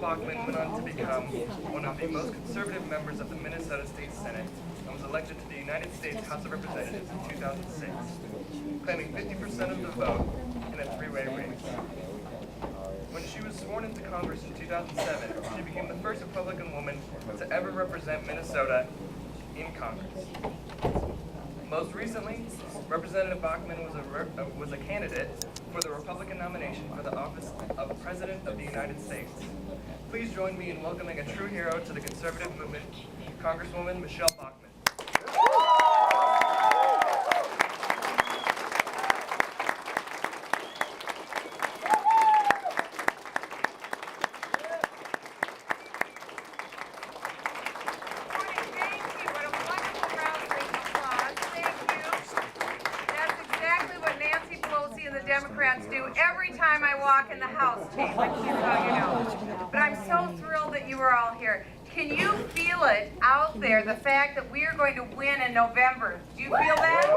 Bachmann went on to become one of the most conservative members of the Minnesota State Senate and was elected to the United States House of Representatives in 2006, claiming 50% of the vote in a three-way race. When she was sworn into Congress in 2007, she became the first Republican woman to ever represent Minnesota in Congress. Most recently, Representative Bachmann was a candidate for the Republican nomination for the office of President of the United States. Please join me in welcoming a true hero to the conservative movement, Congresswoman Michele Bachmann. Democrats do every time I walk in the House chamber, so you know. But I'm so thrilled that you are all here. Can you feel it out there, the fact that we are going to win in November? Do you feel that?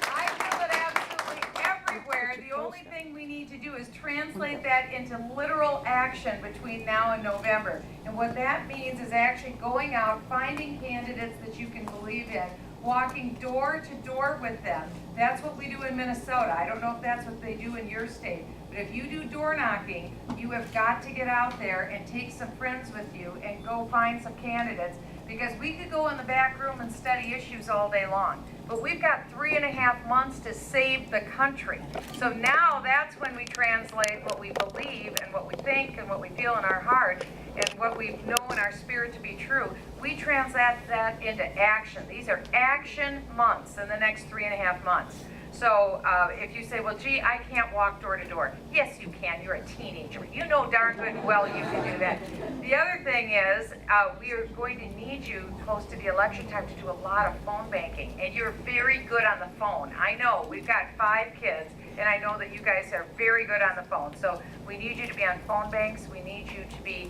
I feel it absolutely everywhere. The only thing we need to do is translate that into literal action between now and November. And what that means is actually going out, finding candidates that you can believe in, walking door to door with them. That's what we do in Minnesota. I don't know if that's what they do in your state, but if you do door knocking, you have got to get out there and take some friends with you and go find some candidates, because we could go in the back room and study issues all day long, but we've got 3.5 months to save the country. So now that's when we translate what we believe and what we think and what we feel in our heart and what we know in our spirit to be true. We translate that into action. These are action months in the next 3.5 months. So if you say, well, gee, I can't walk door to door. Yes, you can. You're a teenager. You know darn good and well you can do that. The other thing is we are going to need you close to the election time to do a lot of phone banking. And you're very good on the phone. I know. We've got 5 kids, and I know that you guys are very good on the phone. So we need you to be on phone banks. We need you to be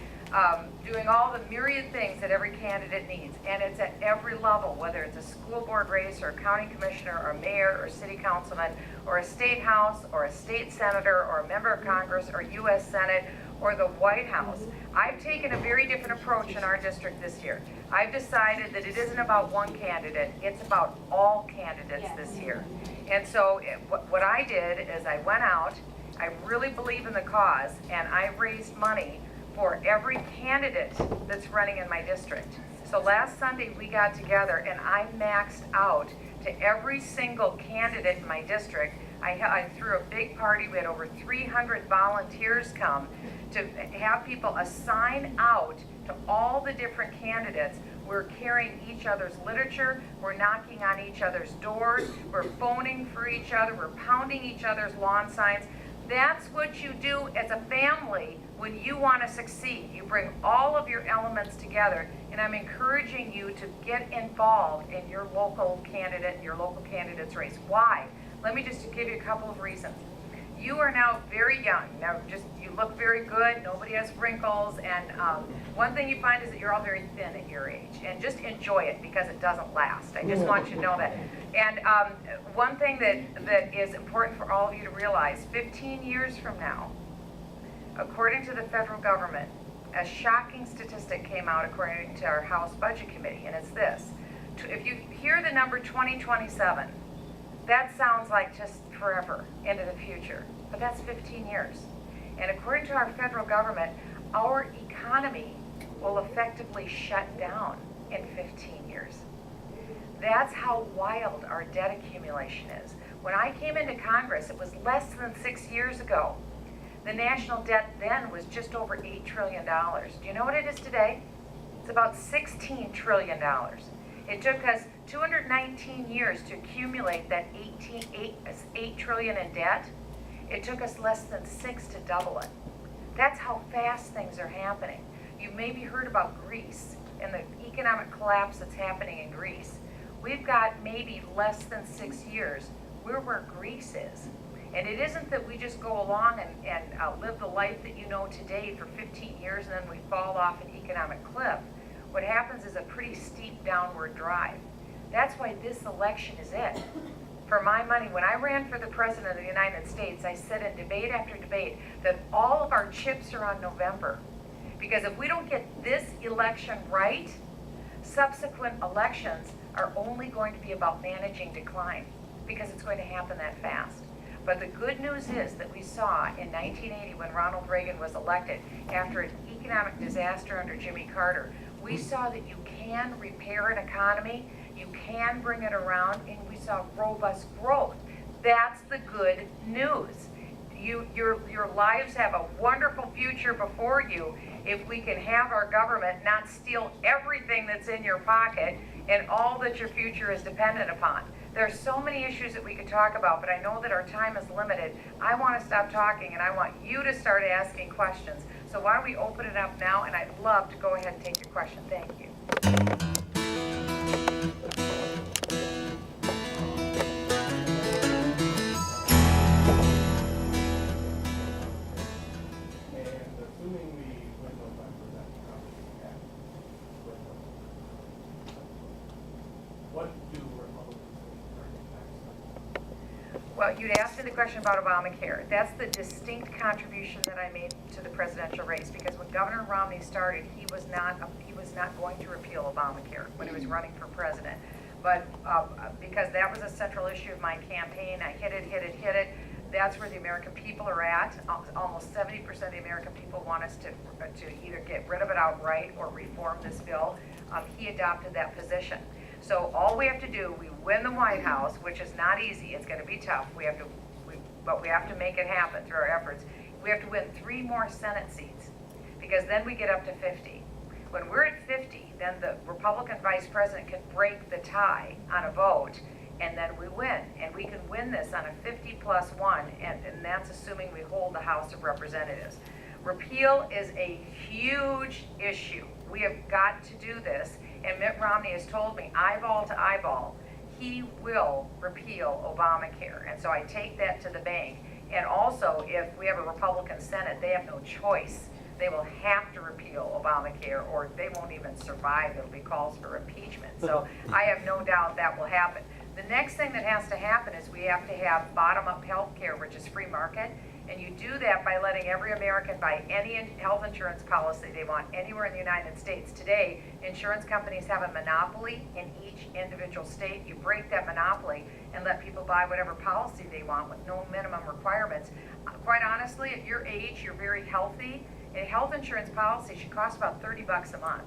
doing all the myriad things that every candidate needs, and it's at every level, whether it's a school board race or a county commissioner or a mayor or city councilman or a state house or a state senator or a member of Congress or U.S. Senate or the White House. I've taken a very different approach in our district this year. I've decided that it isn't about one candidate, it's about all candidates this year. And so what I did is I went out, I really believe in the cause, and I raised money for every candidate that's running in my district. So last Sunday we got together and I maxed out to every single candidate in my district. I threw a big party. We had over 300 volunteers come to have people assign out to all the different candidates. We're carrying each other's literature, we're knocking on each other's doors, we're phoning for each other, we're pounding each other's lawn signs. That's what you do as a family when you want to succeed. You bring all of your elements together, and I'm encouraging you to get involved in your local candidate, your local candidate's race. Why? Let me just give you a couple of reasons. You are now very young. Now, you look very good. Nobody has wrinkles, and one thing you find is that you're all very thin at your age, and just enjoy it because it doesn't last. I just want you to know that. And one thing that is important for all of you to realize, 15 years from now, according to the federal government, a shocking statistic came out according to our House Budget Committee, and it's this. If you hear the number 2027, that sounds like just forever into the future, but that's 15 years. And according to our federal government, our economy will effectively shut down in 15 years. That's how wild our debt accumulation is. When I came into Congress, it was less than 6 years ago. The national debt then was just over $8 trillion. Do you know what it is today? It's about $16 trillion. It took us 219 years to accumulate that $8 trillion in debt. It took us less than 6 to double it. That's how fast things are happening. You've maybe heard about Greece and the economic collapse that's happening in Greece. We've got maybe less than 6 years. We're where Greece is. And it isn't that we just go along and live the life that you know today for 15 years and then we fall off an economic cliff. What happens is a pretty steep downward drive. That's why this election is it. for my money, when I ran for the President of the United States, I said in debate after debate that all of our chips are on November. Because if we don't get this election right, subsequent elections are only going to be about managing decline, because it's going to happen that fast. But the good news is that we saw in 1980 when Ronald Reagan was elected, after an economic disaster under Jimmy Carter, we saw that you can repair an economy, you can bring it around, and we saw robust growth. That's the good news. Your lives have a wonderful future before you if we can have our government not steal everything that's in your pocket and all that your future is dependent upon. There's so many issues that we could talk about, but I know that our time is limited. I want to stop talking, and I want you to start asking questions. So why don't we open it up now, and I'd love to go ahead and take your question. Thank you. What do Republicans think? Well, you'd asked me the question about Obamacare. That's the distinct contribution that I made to the presidential race, because when Governor Romney started, he was not going to repeal Obamacare when he was running for president. But because that was a central issue of my campaign, I hit it. That's where the American people are at. Almost 70% of the American people want us to either get rid of it outright or reform this bill. He adopted that position. So all we have to do, we win the White House, which is not easy. It's going to be tough. But we have to make it happen through our efforts. We have to win 3 more Senate seats, because then we get up to 50. When we're at 50, then the Republican vice president can break the tie on a vote, and then we win. And we can win this on a 50+1, and that's assuming we hold the House of Representatives. Repeal is a huge issue. We have got to do this. And Mitt Romney has told me, eyeball to eyeball, he will repeal Obamacare. And so I take that to the bank. And also, if we have a Republican Senate, they have no choice. They will have to repeal Obamacare, or they won't even survive. It'll be calls for impeachment. So I have no doubt that will happen. The next thing that has to happen is we have to have bottom-up health care, which is free market. And you do that by letting every American buy any health insurance policy they want anywhere in the United States. Today, insurance companies have a monopoly in each individual state. You break that monopoly and let people buy whatever policy they want with no minimum requirements. Quite honestly, at your age, you're very healthy. A health insurance policy should cost about $30 a month.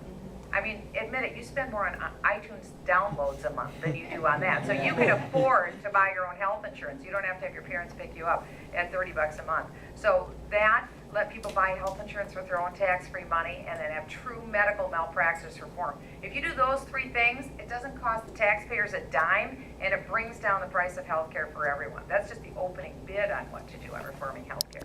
I mean, admit it, you spend more on iTunes downloads a month than you do on that. So you can afford to buy your own health insurance. You don't have to have your parents pick you up at $30 a month. So that, let people buy health insurance with their own tax-free money, and then have true medical malpractice reform. If you do those 3 things, it doesn't cost the taxpayers a dime, and it brings down the price of health care for everyone. That's just the opening bid on what to do on reforming health care.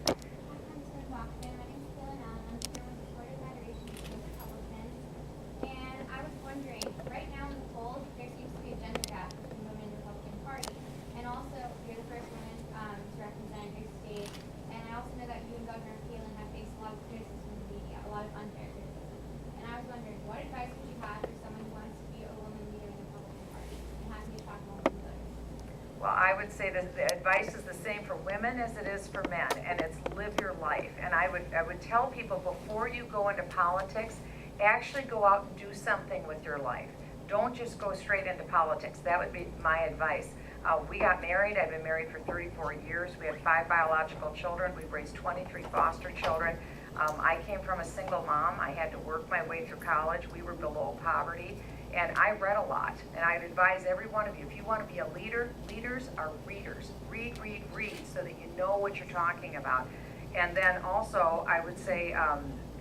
Right now in the polls, there seems to be a gender gap between women in the Republican Party. And also, you're the first woman to represent your state. And I also know that you and Governor Palin have faced a lot of criticism from the media, a lot of unfair criticism. And I was wondering, what advice would you have for someone who wants to be a woman leader in the Republican Party and has to be talking to women voters? Well, I would say that the advice is the same for women as it is for men, and it's live your life. And I would tell people, before you go into politics, actually go out and do something with your life. Don't just go straight into politics. That would be my advice. We got married. I've been married for 34 years. We had 5 biological children. We've raised 23 foster children. I came from a single mom. I had to work my way through college. We were below poverty. And I read a lot. And I'd advise every one of you, if you want to be a leader, leaders are readers. Read, read, read, so that you know what you're talking about. And then also, I would say,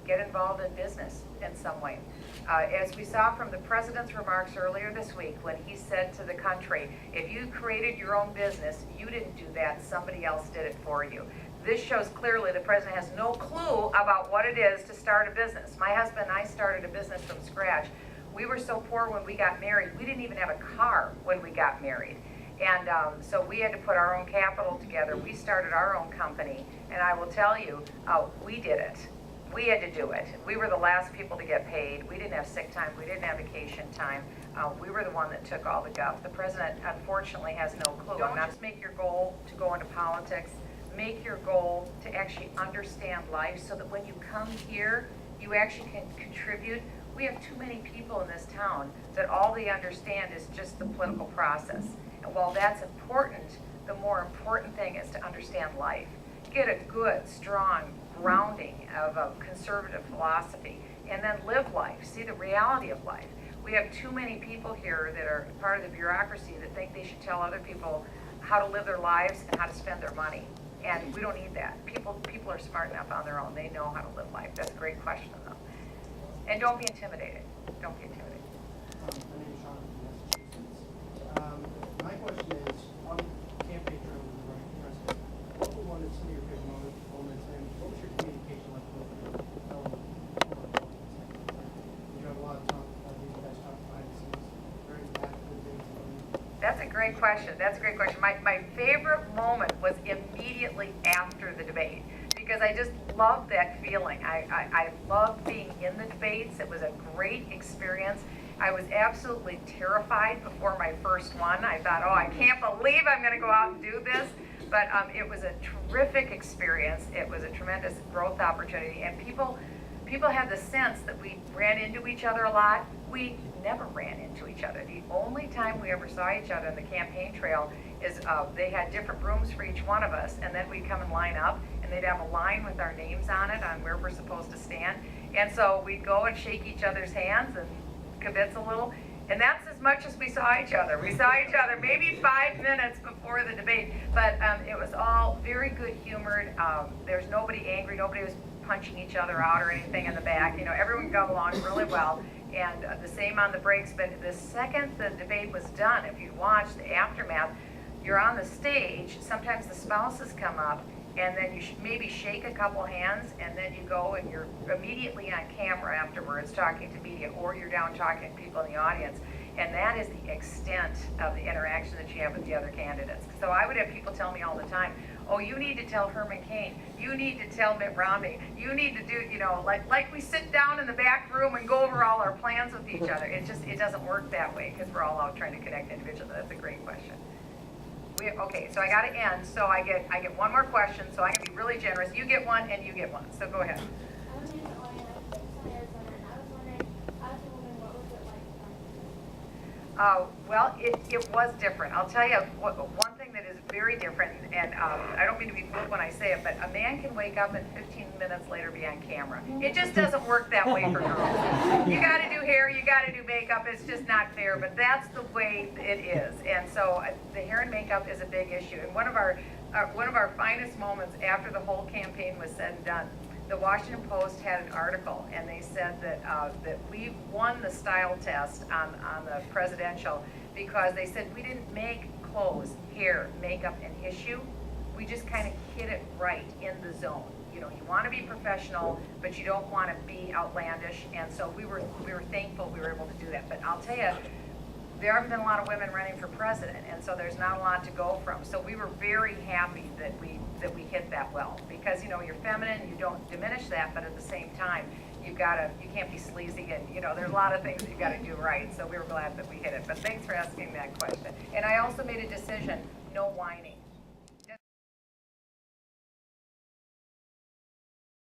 get involved in business in some way. As we saw from the president's remarks earlier this week, when he said to the country, if you created your own business, you didn't do that, somebody else did it for you. This shows clearly the president has no clue about what it is to start a business. My husband and I started a business from scratch. We were so poor when we got married, we didn't even have a car when we got married. And so we had to put our own capital together. We started our own company, and I will tell you, we did it. we had to do it. We were the last people to get paid. We didn't have sick time. We didn't have vacation time. We were the one that took all the guff. The president, unfortunately, has no clue. Don't just make your goal to go into politics. Make your goal to actually understand life so that when you come here, you actually can contribute. We have too many people in this town that all they understand is just the political process. And while that's important, the more important thing is to understand life. Get a good, strong grounding of a conservative philosophy, and then live life, see the reality of life. We have too many people here that are part of the bureaucracy that think they should tell other people how to live their lives and how to spend their money. And we don't need that. People are smart enough on their own. They know how to live life. That's a great question, though. And don't be intimidated. Don't be intimidated. My name is Sean from Massachusetts. My question is, on the campaign trail when you were running for president, what were one of some of your big moments, and what was your communication like with your fellow opponents? Did you have a lot of talk, did you guys talk behind the scenes during the after the debates? That's a great question. That's a great question. My favorite moment was immediately after the debate, because I just loved that feeling. I loved being in the debates. It was a great experience. I was absolutely terrified before my first one. I thought, oh, I can't believe I'm going to go out and do this. But it was a terrific experience. It was a tremendous growth opportunity. And people had the sense that we ran into each other a lot. We never ran into each other. The only time we ever saw each other on the campaign trail is they had different rooms for each one of us, and then we'd come and line up, and they'd have a line with our names on it on where we're supposed to stand. And so we'd go and shake each other's hands and kibitz a little, and that's as much as we saw each other. We saw each other maybe 5 minutes before the debate, but it was all very good humored. There's nobody angry, nobody was punching each other out or anything in the back. You know, everyone got along really well, and the same on the breaks. But the second the debate was done, if you watch the aftermath, you're on the stage, sometimes the spouses come up, and then you maybe shake a couple hands, and then you go and you're immediately on camera afterwards talking to media, or you're down talking to people in the audience. And that is the extent of the interaction that you have with the other candidates. So I would have people tell me all the time, oh, you need to tell Herman Cain, you need to tell Mitt Romney, you need to do, you know, like we sit down in the back room and go over all our plans with each other. It doesn't work that way, because we're all out trying to connect individually. That's a great question. Okay, so I got to end. So I get one more question. So I'm gonna be really generous. You get one, and you get one. So go ahead. I'm in Atlanta, from Arizona, and I was wondering, as a woman, what was it like to Well, it was different. I'll tell you one thing that is very different, and I don't mean to be flip when I say it, but a man can wake up and 15 minutes later be on camera. It just doesn't work that way for girls. You got to do hair, you got to do makeup. It's just not fair, but that's the way it is. And so the hair and makeup is a big issue. And one of our finest moments after the whole campaign was said and done, the Washington Post had an article, and they said that we won the style test on the presidential, because they said we didn't make clothes, hair, makeup, and issue. We just kind of hit it right in the zone. You know, you want to be professional, but you don't want to be outlandish. And so we were thankful we were able to do that. But I'll tell you, there haven't been a lot of women running for president, and so there's not a lot to go from. So we were very happy that we hit that well, because you know, you're feminine, you don't diminish that, but at the same time, you can't be sleazy, and you know, there's a lot of things you got to do right. So we were glad that we hit it. But thanks for asking that question. And I also made a decision: no whining.